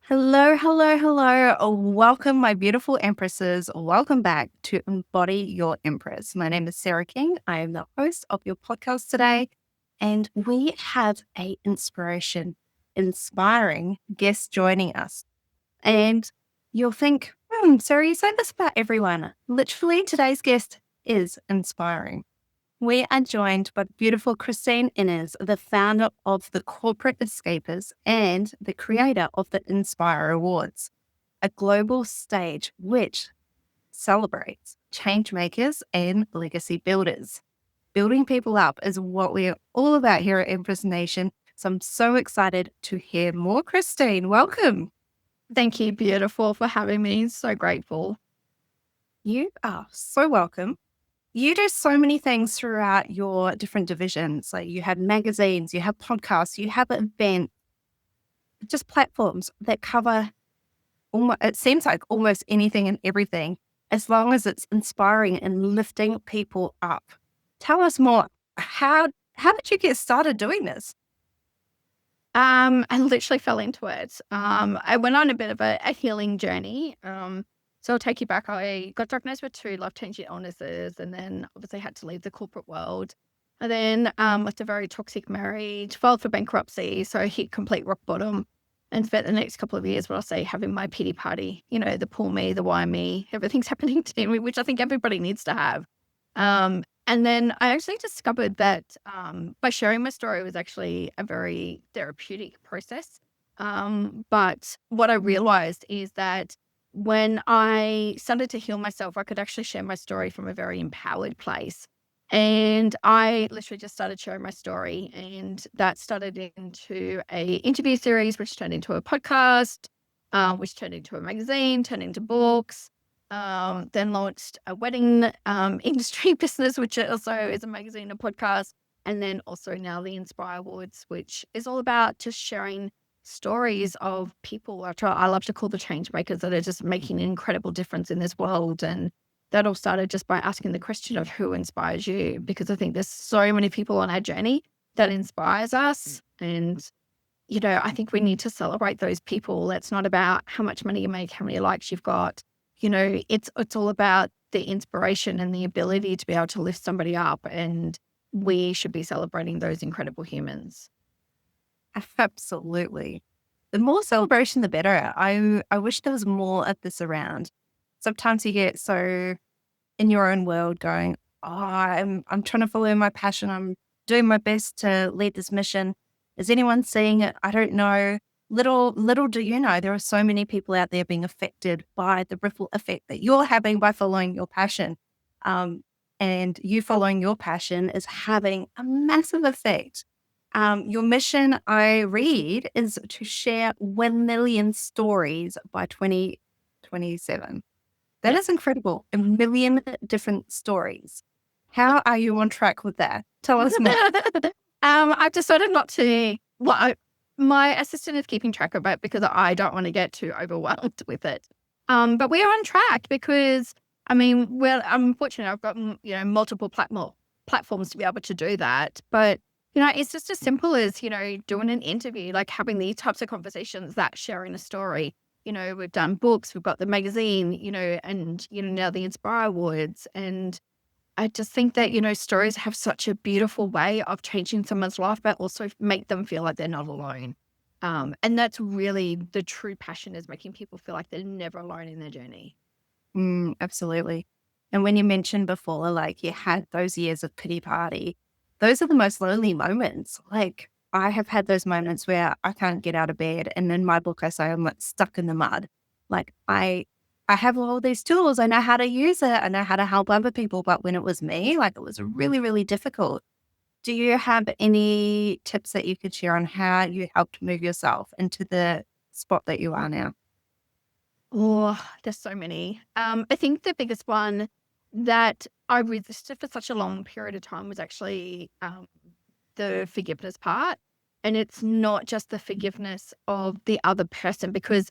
Hello, hello, hello. Welcome, my beautiful empresses. Welcome back to Embody Your Empress. My name is Sarah King. I am the host of your podcast today, and we have a inspiring guest joining us. And you'll think, Sarah, you say this about everyone. Literally, today's guest is inspiring. We are joined by beautiful Christine Innes, the founder of the Corporate Escapists and the creator of the Inspire Awards, a global stage which celebrates changemakers and legacy builders. Building people up is what we are all about here at Empress Nation. So I'm so excited to hear more. Christine, welcome. Thank you, beautiful, for having me. So grateful. You are so welcome. You do so many things throughout your different divisions. Like you have magazines, you have podcasts, you have events, just platforms that cover it seems like almost anything and everything, as long as it's inspiring and lifting people up. Tell us more. How did you get started doing this? I literally fell into it. I went on a bit of a healing journey. So I'll take you back. I got diagnosed with 2 life-changing illnesses, and then obviously had to leave the corporate world. And then left a very toxic marriage, filed for bankruptcy, so I hit complete rock bottom, and spent the next couple of years, what I'll say, having my pity party. You know, the poor me, the why me, everything's happening to me, which I think everybody needs to have. And then I actually discovered that by sharing my story was actually a very therapeutic process. But what I realized is that when I started to heal myself, I could actually share my story from a very empowered place. And I literally just started sharing my story, and that started into a interview series, which turned into a podcast, which turned into a magazine, turned into books. Then launched a wedding industry business, which also is a magazine, a podcast, and then also now the Inspire Awards, which is all about just sharing stories of people I love to call the change makers that are just making an incredible difference in this world. And that all started just by asking the question of who inspires you, because I think there's so many people on our journey that inspires us. And I think we need to celebrate those people. It's not about how much money you make, how many likes you've got. It's all about the inspiration and the ability to be able to lift somebody up. And we should be celebrating those incredible humans. Absolutely. The more celebration, the better. I wish there was more of this around. Sometimes you get so in your own world going, oh, I'm trying to follow my passion. I'm doing my best to lead this mission. Is anyone seeing it? I don't know. Little do you know, there are so many people out there being affected by the ripple effect that you're having by following your passion. And you following your passion is having a massive effect. Your mission, I read, is to share 1 million stories by 2027. That is incredible. 1 million different stories. How are you on track with that? Tell us more. I've decided not to. My assistant is keeping track of it because I don't want to get too overwhelmed with it. But we are on track because, I'm fortunate. I've got multiple platforms to be able to do that. But it's just as simple as doing an interview, like having these types of conversations, that sharing a story. We've done books, we've got the magazine, and now the Inspire Awards. And I just think that, stories have such a beautiful way of changing someone's life, but also make them feel like they're not alone. And that's really the true passion, is making people feel like they're never alone in their journey. Absolutely. And when you mentioned before, like you had those years of pity party, those are the most lonely moments. Like I have had those moments where I can't get out of bed. And in my book, I say I'm like stuck in the mud. Like I have all these tools. I know how to use it. I know how to help other people. But when it was me, like it was really, really difficult. Do you have any tips that you could share on how you helped move yourself into the spot that you are now? Oh, there's so many. I think the biggest one that I resisted for such a long period of time was actually the forgiveness part. And it's not just the forgiveness of the other person, because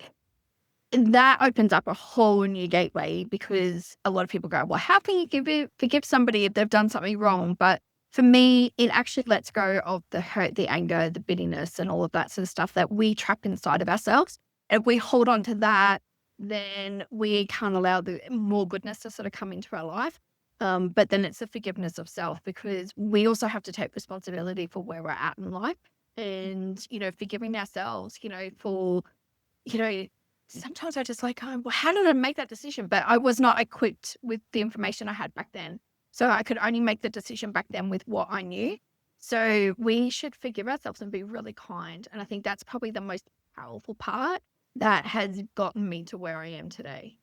that opens up a whole new gateway, because a lot of people go, well, how can you forgive somebody if they've done something wrong? But for me, it actually lets go of the hurt, the anger, the bitterness, and all of that sort of stuff that we trap inside of ourselves. If we hold on to that, then we can't allow the more goodness to sort of come into our life. But then it's the forgiveness of self, because we also have to take responsibility for where we're at in life, and, forgiving ourselves, for, you know, sometimes I just like, oh, well, how did I make that decision? But I was not equipped with the information I had back then. So I could only make the decision back then with what I knew. So we should forgive ourselves and be really kind. And I think that's probably the most powerful part that has gotten me to where I am today.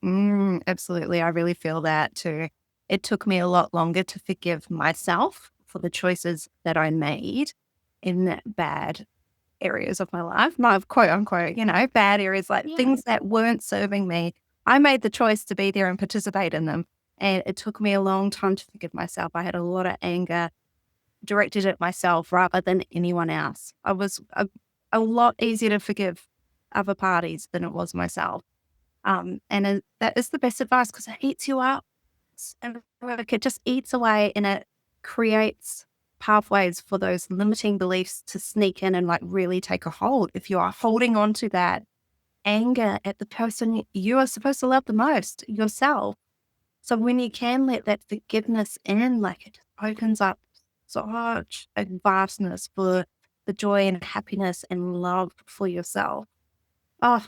Absolutely. I really feel that too. It took me a lot longer to forgive myself for the choices that I made in bad areas of my life, my quote unquote, bad areas, like Yeah. things that weren't serving me. I made the choice to be there and participate in them. And it took me a long time to forgive myself. I had a lot of anger directed at myself rather than anyone else. I was a lot easier to forgive other parties than it was myself. That is the best advice, because it eats you up. And like, it just eats away, and it creates pathways for those limiting beliefs to sneak in and like really take a hold. If you are holding on to that anger at the person you are supposed to love the most, yourself. So when you can let that forgiveness in, like, it just opens up such a vastness for the joy and happiness and love for yourself. Oh,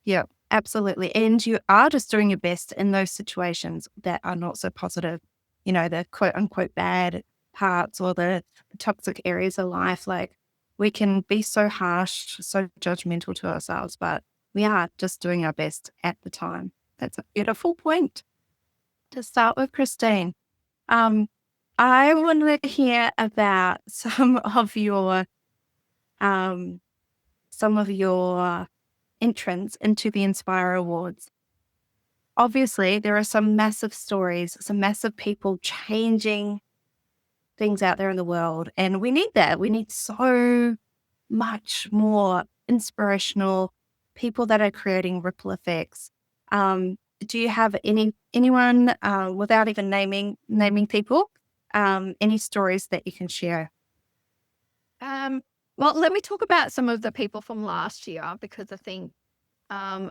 yeah, absolutely. And you are just doing your best in those situations that are not so positive, the quote unquote bad parts or the toxic areas of life. Like, we can be so harsh, so judgmental to ourselves, but we are just doing our best at the time. That's a beautiful point to start with, Christine. Um, I want to hear about um, some of your entrance into the Inspire Awards. Obviously, there are some massive stories, some massive people changing things out there in the world, and we need that. We need so much more inspirational people that are creating ripple effects. Do you have anyone without even naming people? Any stories that you can share? Um, well, let me talk about some of the people from last year, because I think,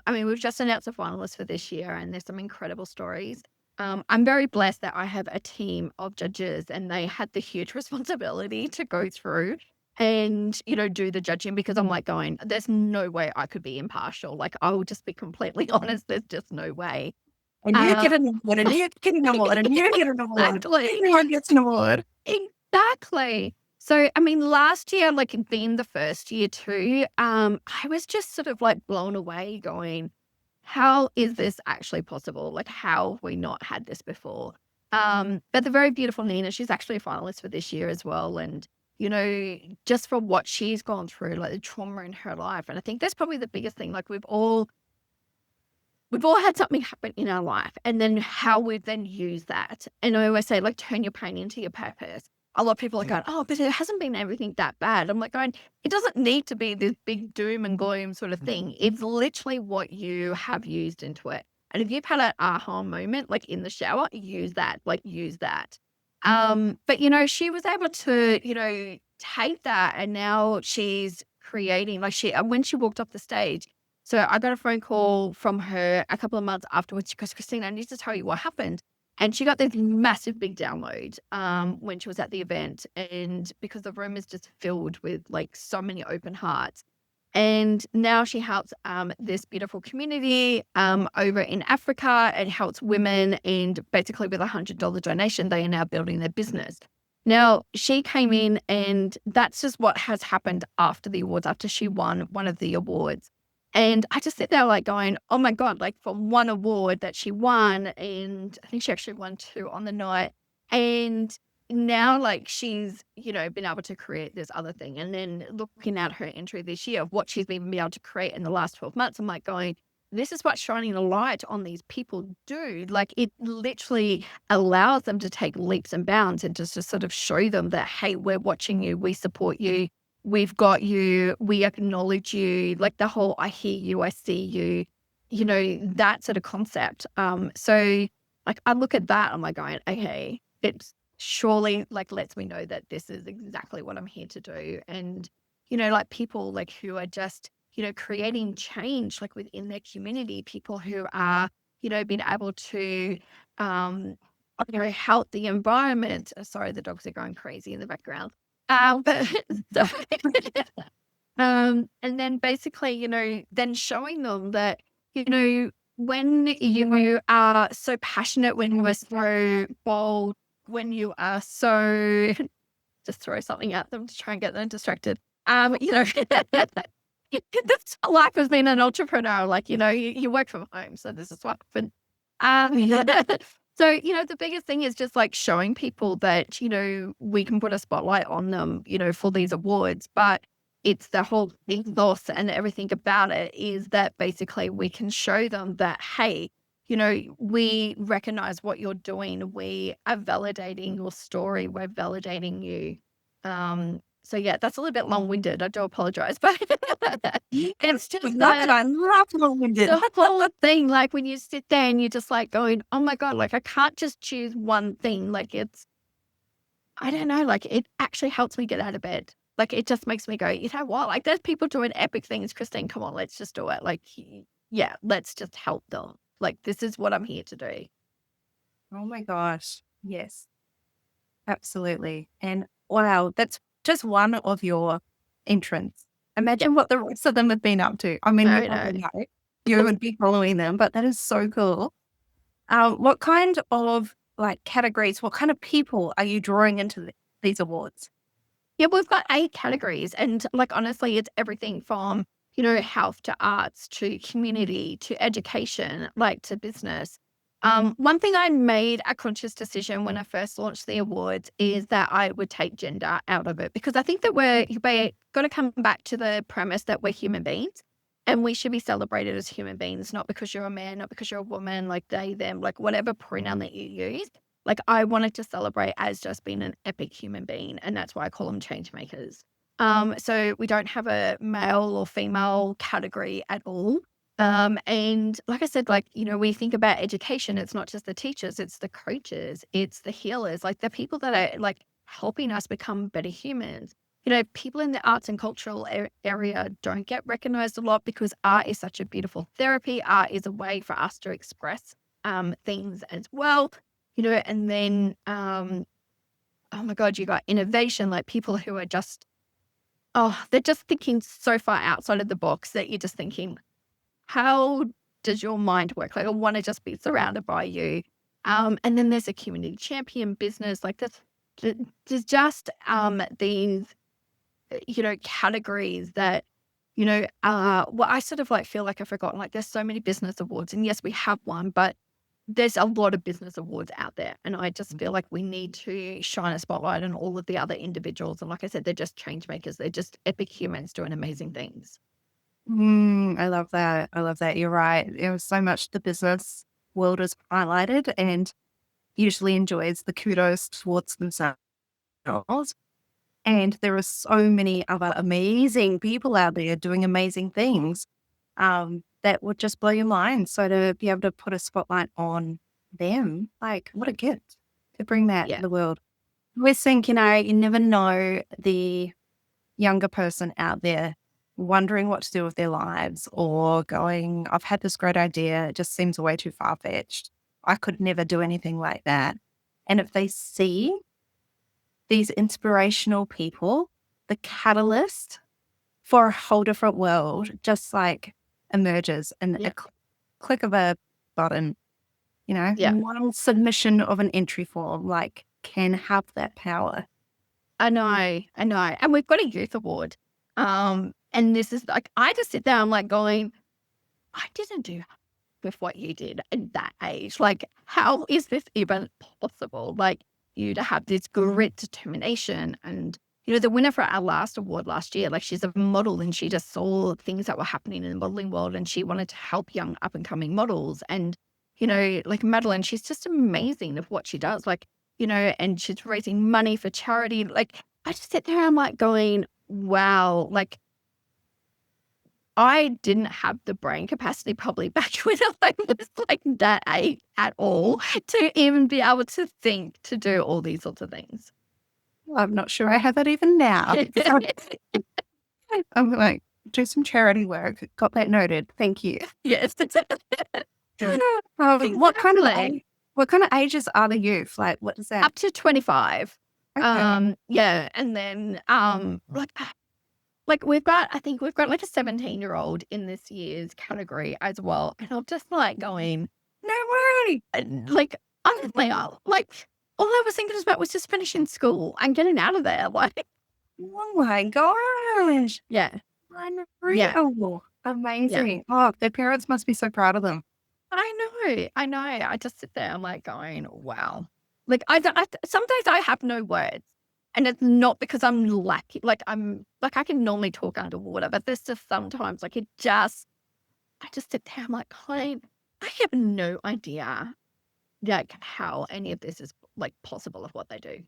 we've just announced a finalist for this year, and there's some incredible stories. I'm very blessed that I have a team of judges, and they had the huge responsibility to go through and, do the judging, because I'm like going, there's no way I could be impartial. Like, I will just be completely honest. There's just no way. And you Uh, get an award, and you get an award, and you get an award. exactly. Everyone gets an award. Exactly. So, last year, like being the first year too, I was just sort of like blown away going, how is this actually possible? Like, how have we not had this before? But the very beautiful Nina, she's actually a finalist for this year as well. And, just for what she's gone through, like the trauma in her life. And I think that's probably the biggest thing. Like, we've all had something happen in our life, and then how we then use that. And I always say, like, turn your pain into your purpose. A lot of people are going, oh, but it hasn't been everything that bad. I'm like going, it doesn't need to be this big doom and gloom sort of thing. It's literally what you have used into it. And if you've had an aha moment, like in the shower, use that, use that. But she was able to, take that, and now she's creating, like, when she walked off the stage, so I got a phone call from her a couple of months afterwards. She goes, Christine, I need to tell you what happened. And she got this massive big download when she was at the event. And because the room is just filled with like so many open hearts. And now she helps this beautiful community over in Africa, and helps women. And basically, with $100 donation, they are now building their business. Now, she came in, and that's just what has happened after the awards, after she won one of the awards. And I just sit there like going, oh my God, like from one award that she won, and I think she actually won two on the night. And now, like, she's, been able to create this other thing. And then looking at her entry this year of what she's been able to create in the last 12 months, I'm like going, this is what shining a light on these people do. Like, it literally allows them to take leaps and bounds, and just to sort of show them that, hey, we're watching you, we support you, we've got you, we acknowledge you, like the whole I hear you, I see you, that sort of concept. So like I look at that, I'm like going, okay, it's surely like lets me know that this is exactly what I'm here to do. And, like people like who are just creating change like within their community, people who are, being able to, um, help the environment. Sorry, the dogs are going crazy in the background. But so, and then basically, then showing them that, when you are so passionate, when you are so bold, when you are so just throw something at them to try and get them distracted. That's life as being an entrepreneur. Like, you work from home, so this is what happened. So, the biggest thing is just like showing people that, we can put a spotlight on them, for these awards, but it's the whole ethos and everything about it is that basically we can show them that, hey, we recognize what you're doing. We are validating your story. We're validating you. So yeah, that's a little bit long-winded. I do apologize, but it's just I love long-winded. the whole thing. Like when you sit there and you're just like going, oh my God, like I can't just choose one thing. Like I don't know, like it actually helps me get out of bed. Like it just makes me go, you know what? Like there's people doing epic things. Christine, come on, let's just do it. Like, yeah, let's just help them. Like this is what I'm here to do. Oh my gosh. Yes, absolutely. And wow, that's just one of your entrants. Imagine what the rest of them have been up to. I mean, you I probably know. know you would be following them, but that is so cool. What kind of like categories, what kind of people are you drawing into these awards? Yeah, we've got 8 categories. And like, honestly, it's everything from, health to arts to community to education, like to business. One thing I made a conscious decision when I first launched the awards is that I would take gender out of it because I think that we're got to come back to the premise that we're human beings and we should be celebrated as human beings, not because you're a man, not because you're a woman, like they, them, like whatever pronoun that you use. Like I wanted to celebrate as just being an epic human being, and that's why I call them changemakers. So we don't have a male or female category at all. And like I said, like, we think about education, it's not just the teachers, it's the coaches, it's the healers, like the people that are like helping us become better humans. People in the arts and cultural area don't get recognized a lot because art is such a beautiful therapy. Art is a way for us to express things as well. And then, oh my God, you got innovation, like people who are just, they're just thinking so far outside of the box that you're just thinking, how does your mind work? Like, I want to just be surrounded by you. And then there's a community champion business, like there's just these, categories that, well, I sort of like feel like I've forgotten, like there's so many business awards and yes, we have one, but there's a lot of business awards out there. And I just feel like we need to shine a spotlight on all of the other individuals. And like I said, they're just change makers. They're just epic humans doing amazing things. I love that. I love that. You're right. There was so much the business world is highlighted and usually enjoys the kudos towards themselves. And there are so many other amazing people out there doing amazing things that would just blow your mind. So to be able to put a spotlight on them, like what a gift to bring that Yeah. to the world. I always think, you never know the younger person out there wondering what to do with their lives or going, I've had this great idea. It just seems way too far fetched. I could never do anything like that. And if they see these inspirational people, the catalyst for a whole different world just like emerges in Yeah. a click of a button, Yeah. one submission of an entry form, like can have that power. I know. And we've got a youth award. And this is like, I just sit there, I'm like going, I didn't do with what you did at that age. Like, how is this even possible? Like, you to have this grit, determination. And, the winner for our last award last year, like, she's a model and she just saw things that were happening in the modeling world and she wanted to help young up and coming models. And, like Madeline, she's just amazing of what she does. Like, and she's raising money for charity. Like, I just sit there, I'm like going, wow, like, I didn't have the brain capacity probably back when I was like that age at all to even be able to think to do all these sorts of things. I'm not sure I have that even now. So I'm like, do some charity work. Got that noted. Thank you. Yes. Exactly. What kind of ages are the youth? Like, what is that? Up to 25. Okay. Yeah, and then, like I think we've got like a 17-year-old in this year's category as well, and I'm just like going, "No way!" And like, honestly, like, all I was thinking about was just finishing school and getting out of there, like Oh my gosh. yeah, yeah, Unreal. yeah. Amazing. Oh, their parents must be so proud of them. I know. I just sit there, I'm like going, "Wow." Like, I don't some days I have no words, and it's not because I'm lacking like, like, I can normally talk underwater, but there's just sometimes, like, I just sit there, I'm like, "Colleen, I have no idea, like, how any of this is, like, possible of what they do."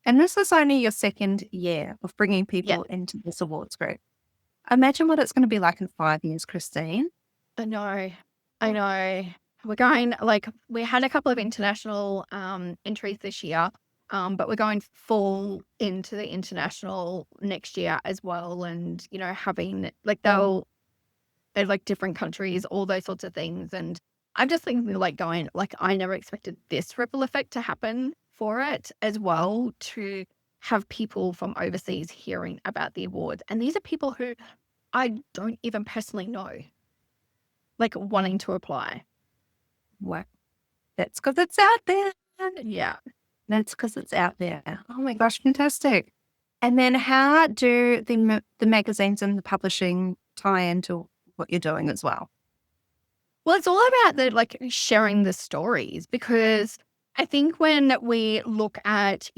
And this is only your second year of bringing Yeah, people into this awards group. Imagine what it's going to be like in 5 years, Christine. I know. I know. We're going like, we had a couple of international, entries this year, but we're going full into the international next year as well, and, having like, like, different countries, all those sorts of things, and I'm just thinking, like, going like, I never expected this ripple effect to happen for it as well, to have people from overseas hearing about the awards, and these are people who I don't even personally know, like, wanting to apply. What? That's because it's out there. Yeah. That's because it's out there. Oh my gosh, fantastic. And then how do the magazines and the publishing tie into what you're doing as well? Well, it's all about the like, sharing the stories, because I think when we look at,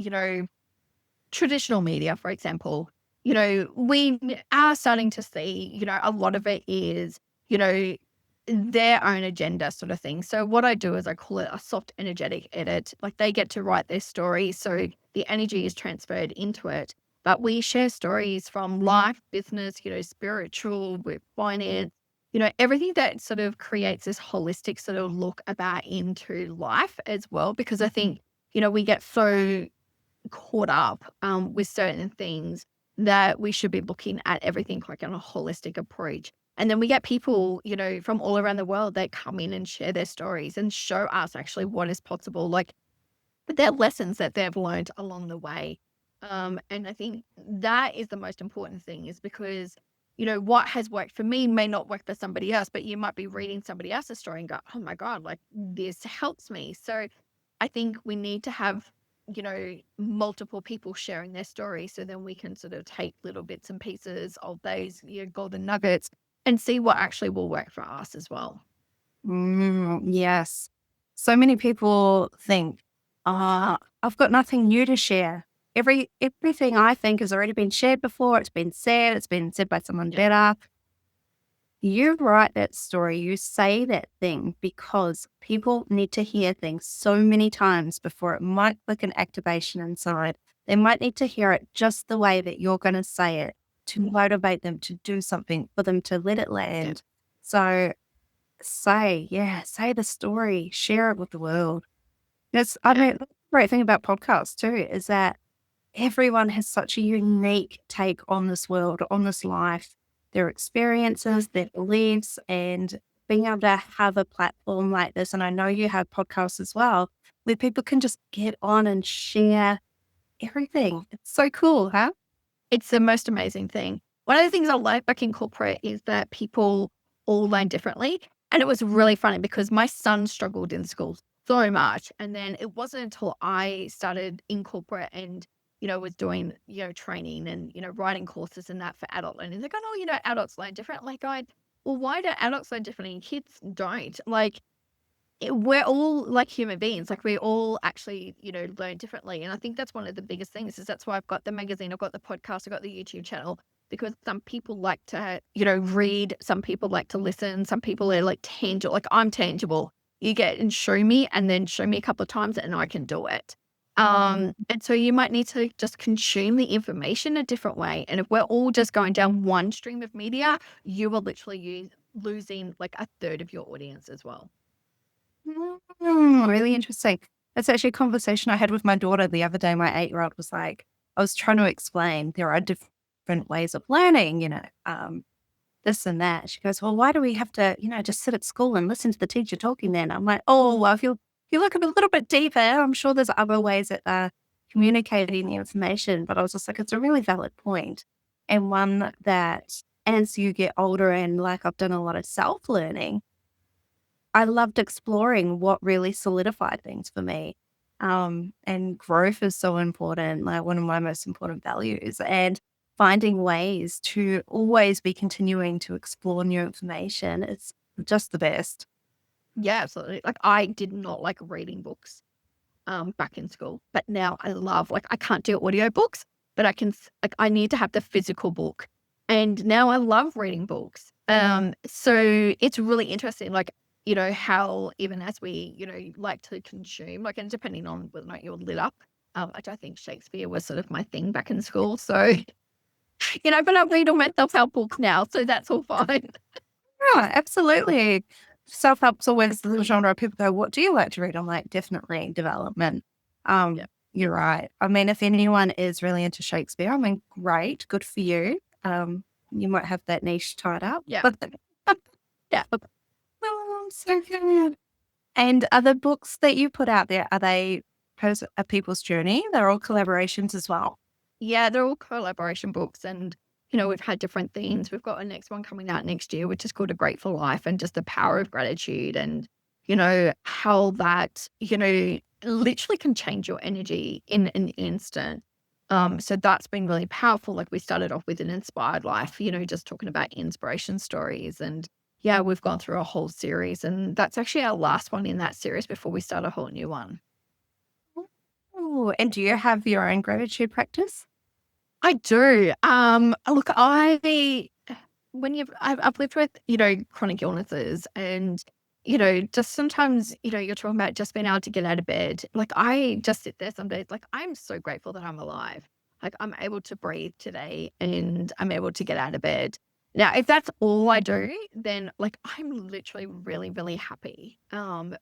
traditional media, for example, we are starting to see, a lot of it is, you know, their own agenda sort of thing. So what I do is I call it a soft energetic edit. Like, they get to write their story, so the energy is transferred into it. But we share stories from life, business, spiritual, with finance, everything that sort of creates this holistic sort of look about into life as well. Because I think, we get so caught up with certain things that we should be looking at everything like on a holistic approach. And then we get people, from all around the world that come in and share their stories and show us actually what is possible, like their lessons that they've learned along the way. And I think that is the most important thing, is because, what has worked for me may not work for somebody else, but you might be reading somebody else's story and go, oh my God, like this helps me. So I think we need to have, multiple people sharing their story, so then we can sort of take little bits and pieces of those, golden nuggets, and see what actually will work for us as well. Yes. So many people think, I've got nothing new to share. Everything I think has already been shared before. It's been said by someone Yeah. better. You write that story, you say that thing because people need to hear things so many times before it might click an activation inside. They might need to hear it just the way that you're going to say it to motivate them to do something, for them to let it Yeah. land. So say the story, share it with the world. I Yeah. mean, the great thing about podcasts too is that everyone has such a unique take on this world, on this life, their experiences, their beliefs, and being able to have a platform like this. And I know you have podcasts as well, where people can just get on and share everything. It's so cool, huh? It's the most amazing thing. One of the things I like back in corporate is that people all learn differently. And it was really funny because my son struggled in school so much. And then it wasn't until I started in corporate and, was doing, training and, writing courses and that for adult learning. They're going, oh, adults learn different. Like, well, why do adults learn differently and kids don't? Like, we're all like human beings. Like, we all actually, learn differently. And I think that's one of the biggest things, is that's why I've got the magazine, I've got the podcast, I've got the YouTube channel, because some people like to, read, some people like to listen, some people are like tangible. Like, I'm tangible. You get and show me, and then show me a couple of times and I can do it. And so you might need to just consume the information a different way. And if we're all just going down one stream of media, you are literally losing like a third of your audience as well. Really interesting. That's actually a conversation I had with my daughter the other day. My 8-year-old was like, I was trying to explain there are different different ways of learning, this and that. She goes, well, why do we have to, just sit at school and listen to the teacher talking then? I'm like, oh, well, if you look a little bit deeper, I'm sure there's other ways that are communicating the information. But I was just like, it's a really valid point, and one that as you get older and like I've done a lot of self-learning, I loved exploring what really solidified things for me. And growth is so important, like one of my most important values. And finding ways to always be continuing to explore new information, it's just the best. Yeah, absolutely. Like I did not like reading books back in school, but now I love, like I can't do audiobooks, but like I need to have the physical book. And now I love reading books. So it's really interesting, like, how even as we, like to consume, like, and depending on whether or not you're lit up, I don't think Shakespeare was sort of my thing back in school. So, but I read all my self-help books now, so that's all fine. Yeah, absolutely. Self-help's always the genre people go, what do you like to read? I'm like, definitely development. Yeah. You're right. I mean, if anyone is really into Shakespeare, I mean, great, good for you. You might have that niche tied up. Yeah. But Yeah. oh, so good. And other books that you put out there, are they a people's journey? They're all collaborations as well. Yeah, they're all collaboration books and, we've had different themes. We've got a next one coming out next year, which is called A Grateful Life and just the power of gratitude and, how that, literally can change your energy in an instant. So that's been really powerful. Like we started off with an inspired life, just talking about inspiration stories. And yeah, we've gone through a whole series and that's actually our last one in that series before we start a whole new one. Oh, and do you have your own gratitude practice? I do. Look, I've lived with, chronic illnesses and, just sometimes, you're talking about just being able to get out of bed. Like I just sit there some days, like I'm so grateful that I'm alive. Like I'm able to breathe today and I'm able to get out of bed. Now, if that's all I do, then like I'm literally really, really happy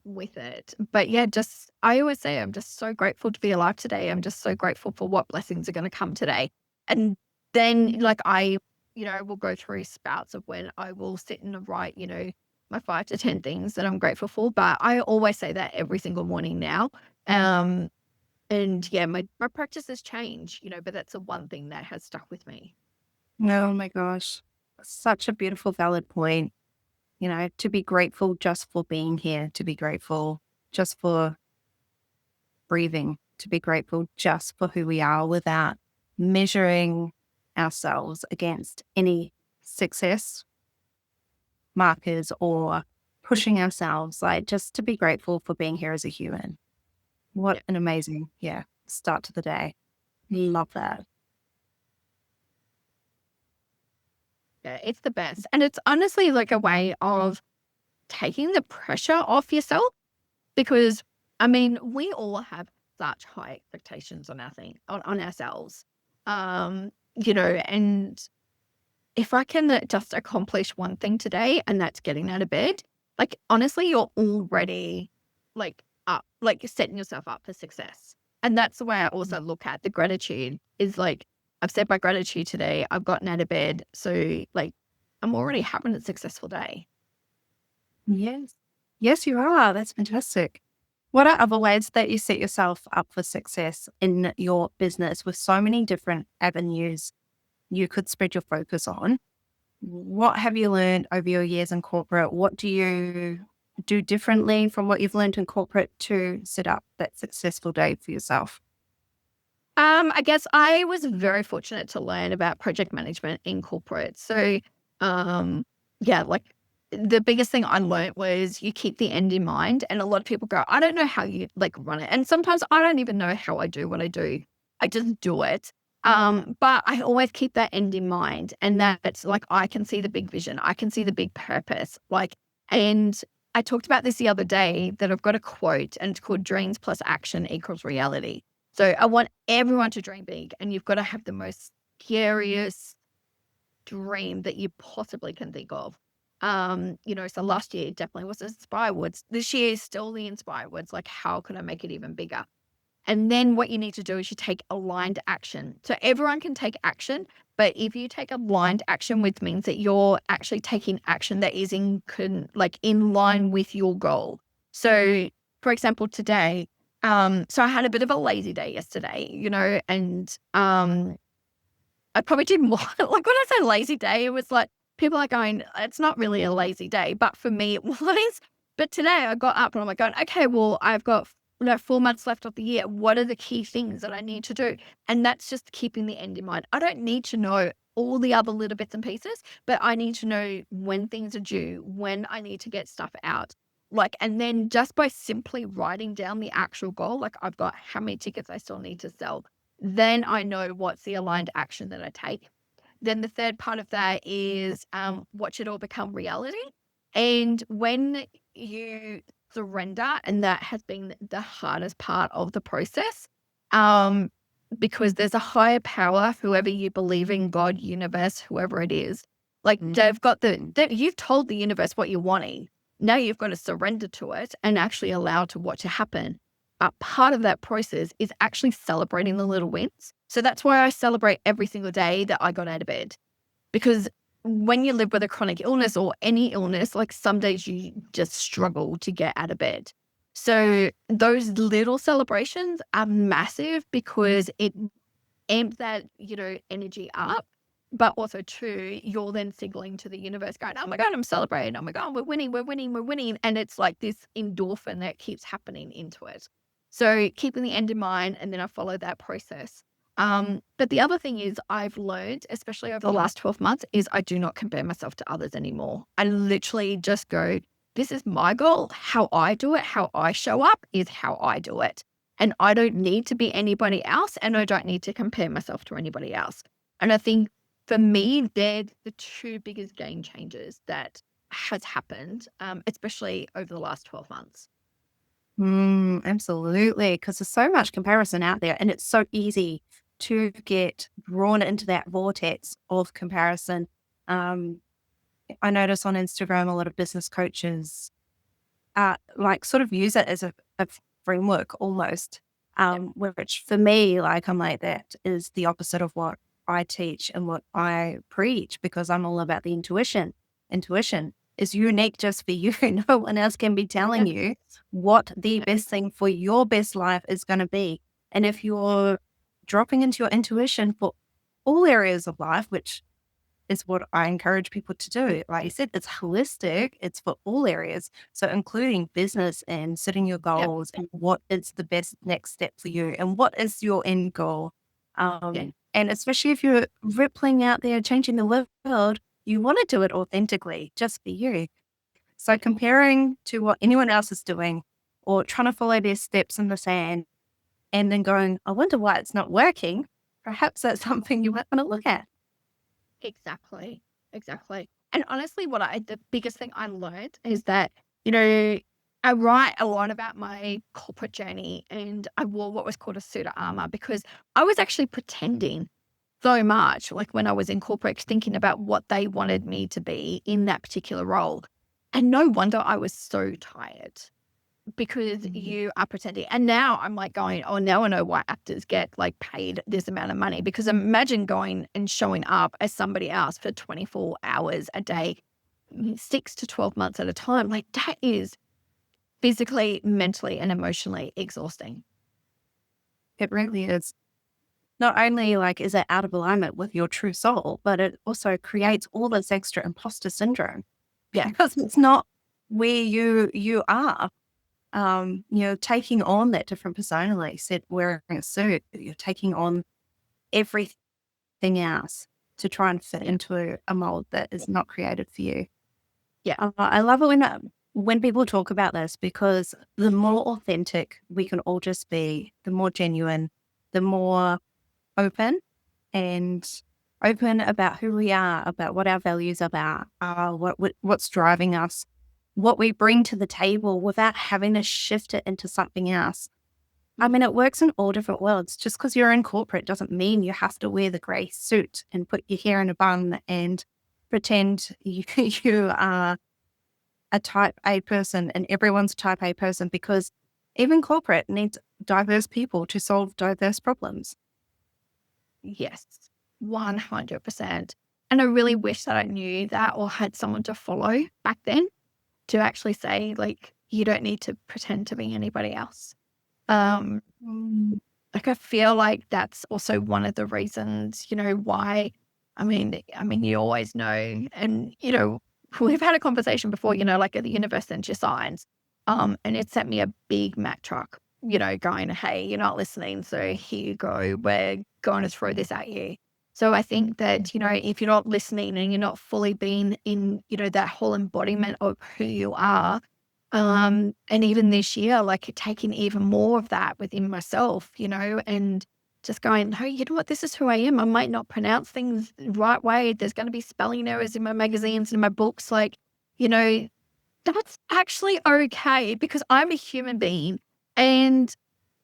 with it. But yeah, just I always say I'm just so grateful to be alive today. I'm just so grateful for what blessings are going to come today. And then like I, will go through spouts of when I will sit and write, my 5 to 10 things that I'm grateful for. But I always say that every single morning now. Um, and yeah, my practices change, but that's the one thing that has stuck with me. Oh my gosh. Such a beautiful, valid point. To be grateful just for being here, to be grateful just for breathing, to be grateful just for who we are without measuring ourselves against any success markers or pushing ourselves, like just to be grateful for being here as a human. What Yeah. an amazing, start to the day. Love that. Yeah, it's the best. And it's honestly like a way of taking the pressure off yourself because I mean, we all have such high expectations on our thing on ourselves. And if I can just accomplish one thing today and that's getting out of bed, like honestly, you're already like up, like you're setting yourself up for success. And that's the way I also look at the gratitude is like, I've said my gratitude today, I've gotten out of bed. So like, I'm already having a successful day. Yes. Yes, you are. That's fantastic. What are other ways that you set yourself up for success in your business with so many different avenues you could spread your focus on? What have you learned over your years in corporate? What do you do differently from what you've learned in corporate to set up that successful day for yourself? I guess I was very fortunate to learn about project management in corporate. So, um, yeah, like the biggest thing I learned was you keep the end in mind. And a lot of people go, I don't know how you like run it. And sometimes I don't even know how I do what I do. I just do it. But I always keep that end in mind. And that's like I can see the big vision. I can see the big purpose. And I talked about this the other day that I've got a quote and it's called dreams plus action equals reality. So I want everyone to dream big and you've got to have the most scariest dream that you possibly can think of. So last year definitely was Inspire Words. This year is still the Inspire Words. Like, how can I make it even bigger? And then what you need to do is you take aligned action. So everyone can take action, But if you take aligned action, which means that you're actually taking action that is in line with your goal. So, for example, today, so I had a bit of a lazy day yesterday, and I probably did more. Like when I say lazy day, it was like people are going, it's not really a lazy day, but for me it was. But today I got up and I'm like going, okay, well, I've got 4 months left of the year. What are the key things that I need to do? And that's just keeping the end in mind. I don't need to know all the other little bits and pieces, but I need to know when things are due, when I need to get stuff out. And then just by simply writing down the actual goal, like I've got how many tickets I still need to sell, then I know what's the aligned action that I take. Then the third part of that is watch it all become reality. And when you surrender, and that has been the hardest part of the process, because there's a higher power, whoever you believe in, God, universe, whoever it is, they've got you've told the universe what you're wanting. Now you've got to surrender to it and actually allow to what to happen. Part of that process is actually celebrating the little wins. So that's why I celebrate every single day that I got out of bed. Because when you live with a chronic illness or any illness, some days you just struggle to get out of bed. So those little celebrations are massive because it amps that, energy up. But also too, you're then signaling to the universe going, oh my God, I'm celebrating. Oh my God, we're winning, we're winning, we're winning. And it's like this endorphin that keeps happening into it. So keeping the end in mind, and then I follow that process. But the other thing is I've learned, especially over the last 12 months, is I do not compare myself to others anymore. I literally just go, this is my goal. How I do it, how I show up is how I do it. And I don't need to be anybody else, and I don't need to compare myself to anybody else. And I think for me, they're the two biggest game changers that has happened, especially over the last 12 months. Absolutely. Because there's so much comparison out there, and it's so easy to get drawn into that vortex of comparison. I notice on Instagram, a lot of business coaches sort of use it as a framework almost, which for me, I'm like, that is the opposite of what I teach and what I preach, because I'm all about the intuition. Intuition is unique just for you. No one else can be telling you what the best thing for your best life is going to be. And if you're dropping into your intuition for all areas of life, which is what I encourage people to do. Like you said, it's holistic. It's for all areas. So including business and setting your goals and what is the best next step for you and what is your end goal. And especially if you're rippling out there, changing the world, you want to do it authentically, just for you. So comparing to what anyone else is doing or trying to follow their steps in the sand and then going, I wonder why it's not working. Perhaps that's something you might want to look at. Exactly. And honestly, the biggest thing I learned is that, I write a lot about my corporate journey, and I wore what was called a suit of armor because I was actually pretending so much, when I was in corporate, thinking about what they wanted me to be in that particular role. And no wonder I was so tired, because you are pretending. And now I'm going, oh, now I know why actors get paid this amount of money, because imagine going and showing up as somebody else for 24 hours a day, 6 to 12 months at a time. That is physically, mentally, and emotionally exhausting. It really is. Not only is it out of alignment with your true soul, but it also creates all this extra imposter syndrome. Yeah. Because it's not where you are. Taking on that different persona, like you said, wearing a suit, you're taking on everything else to try and fit into a mold that is not created for you. Yeah. I love it when people talk about this, because the more authentic we can all just be, the more genuine, the more open about who we are, about what our values are, what's driving us, what we bring to the table without having to shift it into something else. I mean, it works in all different worlds. Just because you're in corporate doesn't mean you have to wear the grey suit and put your hair in a bun and pretend you are a type A person and everyone's a type A person, because even corporate needs diverse people to solve diverse problems. Yes. 100%. And I really wish that I knew that or had someone to follow back then to actually say, like, you don't need to pretend to be anybody else. Um, Mm. like I feel like that's also one of the reasons, why. I mean, you always know, and we've had a conversation before, like the universe sends you signs. And it sent me a big Mack truck, going, hey, you're not listening, so here you go. We're going to throw this at you. So I think that, if you're not listening and you're not fully being in, that whole embodiment of who you are, and even this year, like taking even more of that within myself, and just going, hey, you know what? This is who I am. I might not pronounce things the right way. There's going to be spelling errors in my magazines and in my books. Like, that's actually okay because I'm a human being. And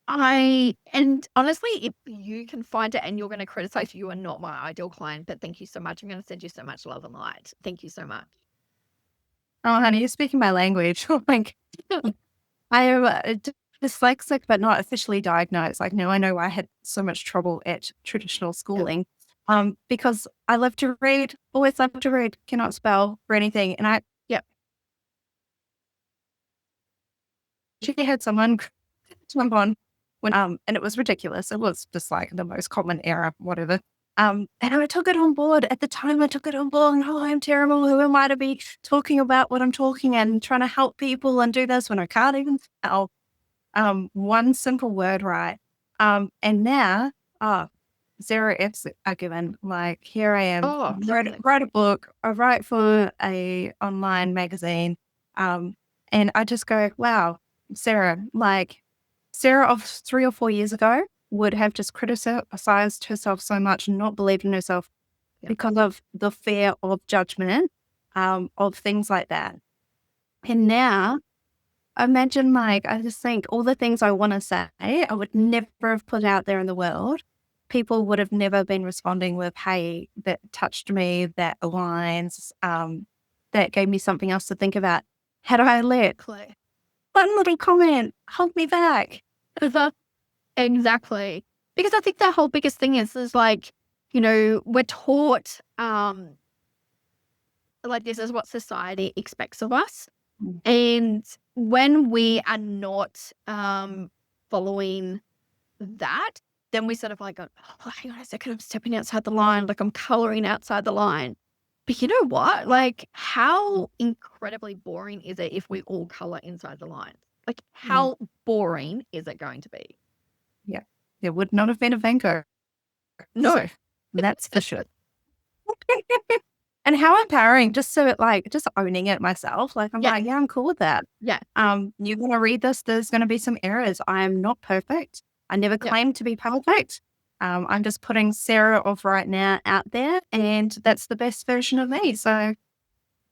honestly, if you can find it and you're going to criticize, you are not my ideal client, but thank you so much. I'm going to send you so much love and light. Thank you so much. Oh, honey, you're speaking my language. Like, I am dyslexic, but not officially diagnosed. Like, no, I know I had so much trouble at traditional schooling, because I love to read, always love to read, cannot spell or anything. And I Yep. actually had someone jump on when, and it was ridiculous. It was just like the most common error, whatever. And I took it on board. At the time, I took it on board and, oh, I'm terrible. Who am I to be talking about what I'm talking and trying to help people and do this when I can't even spell one simple word right. And now, oh, 0 F's are given. Like, here I am, Oh, write a book, I write for a online magazine. And I just go, wow, Sarah, like Sarah of 3 or 4 years ago would have just criticized herself so much and not believed in herself because of the fear of judgment, of things like that. And now, imagine, like, I just think all the things I want to say, I would never have put out there in the world. People would have never been responding with, hey, that touched me, that aligns, that gave me something else to think about. Had I let one little comment hold me back? exactly. Because I think the whole biggest thing is like, we're taught, like this is what society expects of us. Mm. And when we are not following that, then we sort of like go, oh, hang on a second, I'm stepping outside the line, like I'm coloring outside the line. But you know what? Like, how incredibly boring is it if we all color inside the lines? Like, how boring is it going to be? Yeah, there would not have been a Van Gogh. No. So that's for sure. And how empowering, just so it, like, just owning it myself. Like, I'm Yeah. like, yeah, I'm cool with that. Yeah. You're going to read this. There's going to be some errors. I am not perfect. I never claimed to be perfect. I'm just putting Sarah of right now out there, and that's the best version of me. So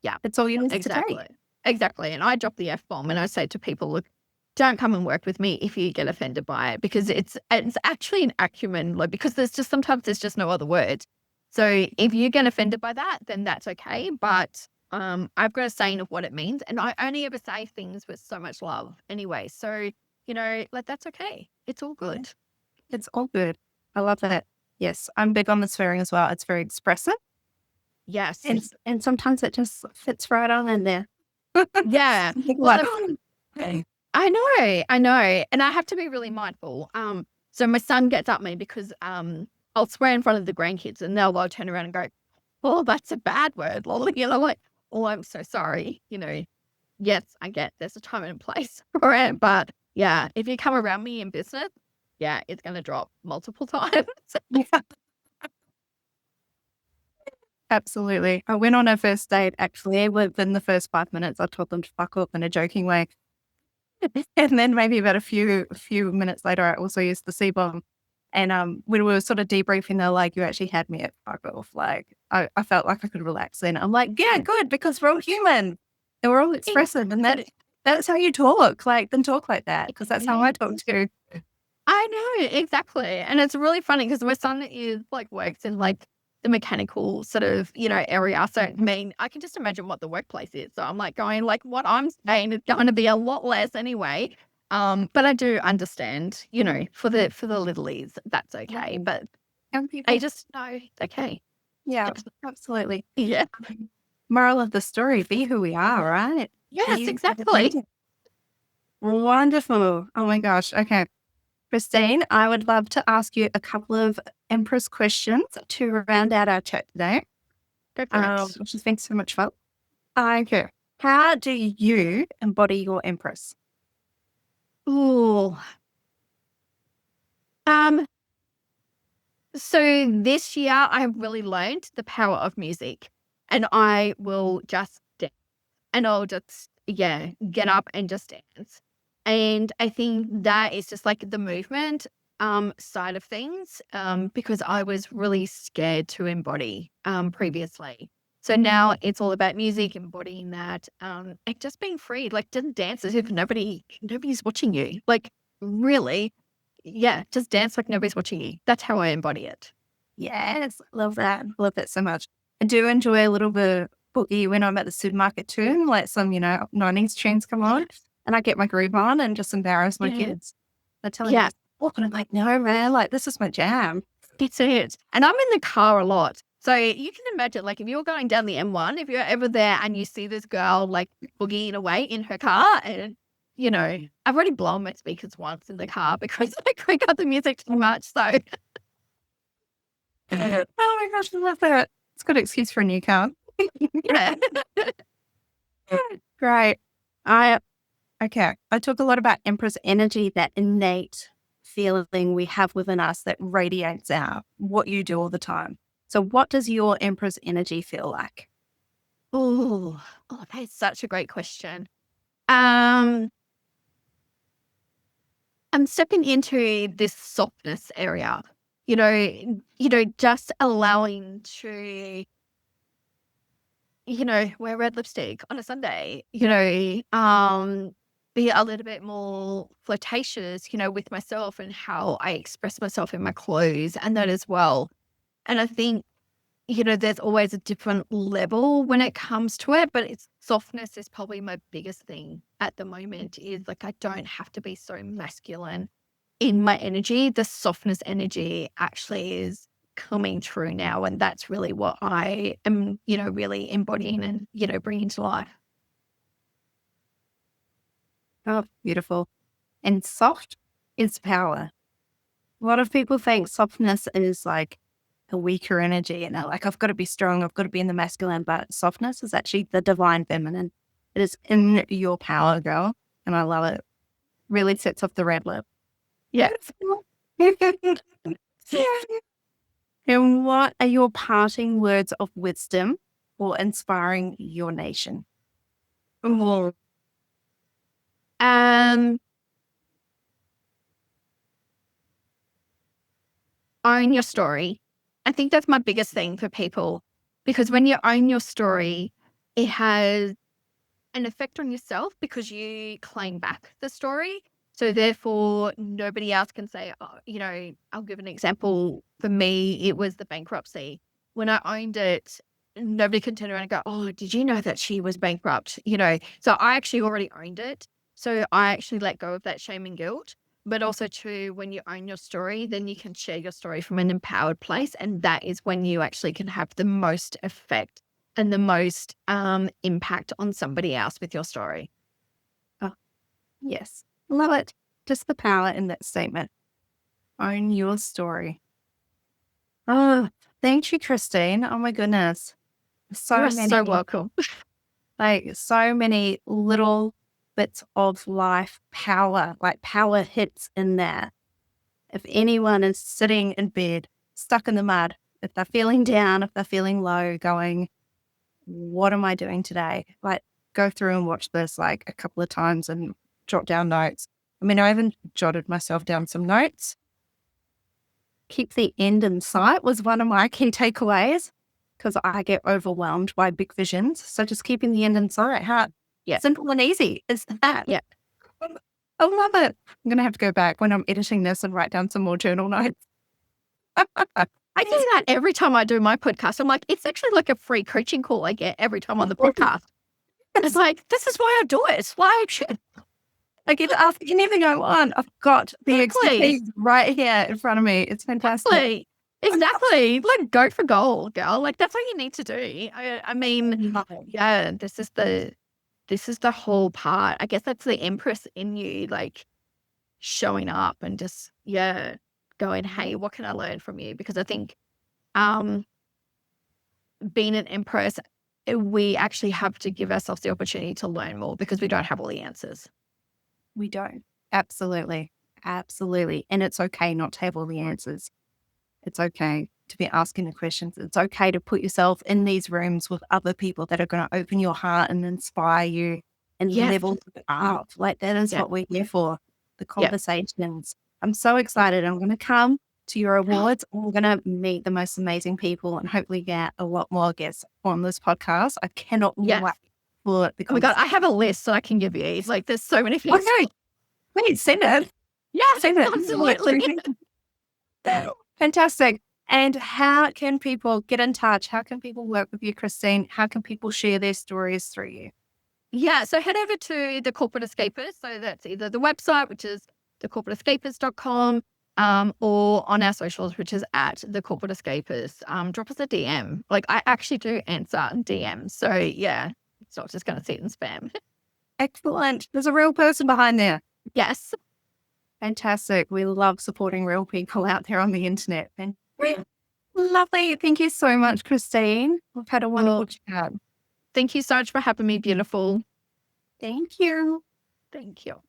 Yeah. it's all you need to Exactly. take. Exactly. And I drop the F-bomb and I say to people, look, don't come and work with me if you get offended by it, because it's actually an acumen, like, because sometimes there's just no other word. So if you get offended by that, then that's okay. But I've got a saying of what it means, and I only ever say things with so much love anyway. So, like, that's okay. It's all good. It's all good. I love that. Yes, I'm big on the swearing as well. It's very expressive. Yes. And sometimes it just fits right on in there. Yeah. Like, I know. And I have to be really mindful. So my son gets at me because I'll swear in front of the grandkids and they'll turn around and go, oh, that's a bad word, Lolly. And I'm like, oh, I'm so sorry. Yes, I get there's a time and place for it. But yeah, if you come around me in business, yeah, it's going to drop multiple times. yeah. Absolutely. I went on a first date, actually. Within the first 5 minutes, I told them to fuck off in a joking way. And then maybe about a few minutes later, I also used the C-bomb. And when we were sort of debriefing, they're like, you actually had me at fuck off. Like, I felt like I could relax then. I'm like, yeah, good, because we're all human and we're all expressive. And that's how you talk. Like, then talk like that, because that's how I talk too. I know, exactly. And it's really funny because my son is like works in like the mechanical sort of, area. So I mean, I can just imagine what the workplace is. So I'm like going, like, what I'm saying is going to be a lot less anyway. But I do understand, for the littlies, that's okay. But And people, They just know it's okay. yeah, absolutely. Yeah. Moral of the story, be who we are, right? Yes, Be exactly. wonderful. Oh my gosh. Okay. Christine, I would love to ask you a couple of Empress questions to round out our chat today, Go for it. which has been so much fun. Okay. How do you embody your Empress? Ooh. So this year I've really learned the power of music, and I will just dance, and I'll just, get up and just dance. And I think that is just like the movement side of things, because I was really scared to embody previously. So now it's all about music, embodying that, and just being free, like just dance as if nobody's watching you. Like really, yeah, just dance like nobody's watching you. That's how I embody it. Yes, love that. Love that so much. I do enjoy a little bit of boogie when I'm at the supermarket too, and let some, 90s tunes come on, and I get my groove on and just embarrass my Yeah. kids. They're telling me, Yeah, oh, and I'm like, no, man, like this is my jam. it's it. And I'm in the car a lot. So you can imagine, like, if you're going down the M1, if you're ever there and you see this girl like boogieing away in her car, and I've already blown my speakers once in the car because I crank up the music too much. So Oh my gosh, I love that. It's a good excuse for a new car. yeah. Great. Okay. I talk a lot about Empress energy, that innate feeling we have within us that radiates out what you do all the time. So what does your Empress energy feel like? Oh, that's such a great question. Um, I'm stepping into this softness area, just allowing to, wear red lipstick on a Sunday, be a little bit more flirtatious, with myself and how I express myself in my clothes and that as well. And I think, there's always a different level when it comes to it, but softness is probably my biggest thing at the moment is like, I don't have to be so masculine in my energy. The softness energy actually is coming true now. And that's really what I am, really embodying and, bringing to life. Oh, beautiful. And soft is power. A lot of people think softness is like a weaker energy and they're like, I've got to be strong, I've got to be in the masculine, but softness is actually the divine feminine. It is in your power, girl. And I love it. Really sets off the red lip. Yeah. And what are your parting words of wisdom for inspiring your nation? Oh. Own your story. I think that's my biggest thing for people, because when you own your story, it has an effect on yourself because you claim back the story. So therefore, nobody else can say, oh, I'll give an example. For me, it was the bankruptcy. When I owned it, nobody can turn around and go, oh, did you know that she was bankrupt? So I actually already owned it. So I actually let go of that shame and guilt. But also too, when you own your story, then you can share your story from an empowered place. And that is when you actually can have the most effect and the most impact on somebody else with your story. Oh, yes. Love it. Just the power in that statement. Own your story. Oh, thank you, Christine. Oh my goodness. You're So so welcome. like so many little bits of life power, like power hits in there. If anyone is sitting in bed, stuck in the mud, if they're feeling down, if they're feeling low, going, what am I doing today? Like, go through and watch this like a couple of times and jot down notes. I mean, I even jotted myself down some notes. Keep the end in sight was one of my key takeaways because I get overwhelmed by big visions. So just keeping the end in sight, how simple and easy is that? Yeah. I love it. I'm going to have to go back when I'm editing this and write down some more journal notes. I do that every time I do my podcast. I'm like, it's actually like a free coaching call I get every time on the podcast. It's like, this is why I do it. It's why I should. I get to ask anything I want. I've got the Exactly. expertise right here in front of me. It's fantastic. Exactly. Exactly. Like, go for gold, girl. Like, that's what you need to do. I mean, yeah, this is the whole part. I guess that's the empress in you, like showing up and just, yeah, going, hey, what can I learn from you? Because I think um being an empress, we actually have to give ourselves the opportunity to learn more because we don't have all the answers. We don't. Absolutely. Absolutely. And it's okay not to have all the answers. It's okay to be asking the questions. It's okay to put yourself in these rooms with other people that are going to open your heart and inspire you and Yes. level it up. Like that is Yeah. what we're here for. The Yeah. conversations. I'm so excited. I'm going to come to your awards. I'm going to meet the most amazing people and hopefully get a lot more guests on this podcast. I cannot Yes. wait for the Oh my God, conversation. I have a list that I can give you. It's like, there's so many things. Okay. Wait, send it. Yeah, Send it. absolutely. Fantastic. And how can people get in touch? How can people work with you, Christine? How can people share their stories through you? Yeah, so head over to the Corporate Escapists. So that's either the website, which is thecorporateescapists.com, or on our socials, which is at the Corporate Escapists. Drop us a DM. Like, I actually do answer DMs. So yeah, it's not just going to sit in spam. Excellent. There's a real person behind there. Yes. Fantastic. We love supporting real people out there on the internet. And lovely. Thank you so much, Christine. We've had a wonderful chat. Thank you so much for having me, beautiful. Thank you. Thank you.